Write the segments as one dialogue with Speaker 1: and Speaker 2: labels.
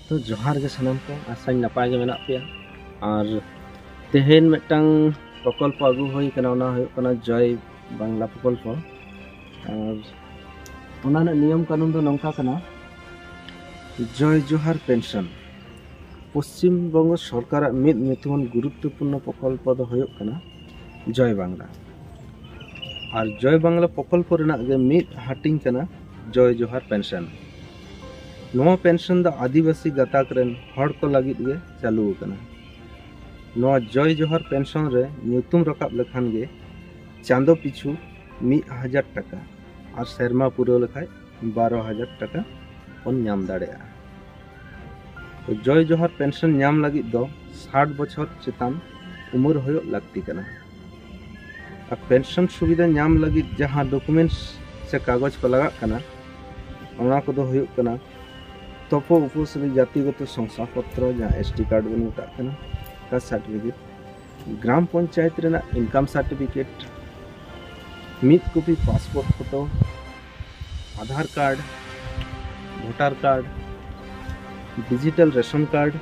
Speaker 1: तो जोहार के सामान को आशा नपाय के मेना पे और तेहेन मिटटांग प्रकल्प आगू होई कना ओना होय कना जय बांग्ला प्रकल्प और ओना नियम कानून दो नंका कना जय जोहार पेंशन पश्चिम बंग सरकार मिद मिथुन गुरुत्वपूर्ण प्रकल्प दो होय कना जय बांग्ला और जय बांग्ला प्रकल्प रेना गे मिद हाटिंग कना जय जोहार पेंशन नवा पेंशन द आदिवासी गताक रेन हड़ को लगित गे चालू कना नवा जय जोहार पेंशन रे न्यूतुम रकाब लेखान गे चांदो पिछु 1000 टाका और सेरमा पूरा लेखाय 12000 टाका बन नाम दाड़ेया। तो जय जोहार पेंशन नाम लगित दो 60 बछर चेतान उम्र होयो लागती कना और पेंशन सुविधा नाम लगित जहां डॉक्यूमेंट्स से कागज को लगा कना ओना को दो होयो कना तपो उपश्री जातिगत शंसापत्र जहाँ एसटी कार्ड बन मेटाना कास्ट सर्टिफिकेट ग्राम पंचायत रेना इनकम सर्टिफिकेट मिद copy passport photo Aadhaar card voter card digital ration card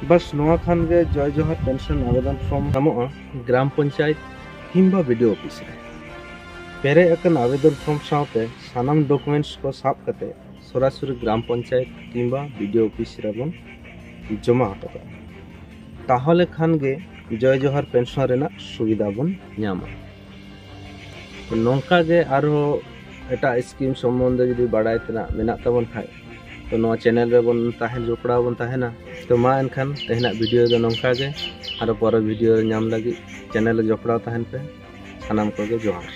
Speaker 1: बस नवा खान गे जय जोहार पेंशन आवेदन फॉर्म नामोगा ग्राम पंचायत किंबा वीडियो ऑफिस रे पेरे अकन आवेदन फॉर्म साथे सानाम डॉक्यूमेंट्स को साफ करते सरासरि ग्राम पंचायत किंबा वीडियो ऑफिस रेबन जमा हटका ताहले खान गे जय जोहार पेंशन रेना सुविधा बन नामा। तो नौका गे आरो एटा स्कीम सम्बन्धे जदि बाडाय तना मेना तबन खाय तो नवा चैनल रे बन ताहेन जोपड़ा बन ताहेना। तो मा एनखान तेहना वीडियो दो नौका गे आरो पर वीडियो नाम लगी चैनल जोपड़ा ताहेन पे सानाम को गे जोहार।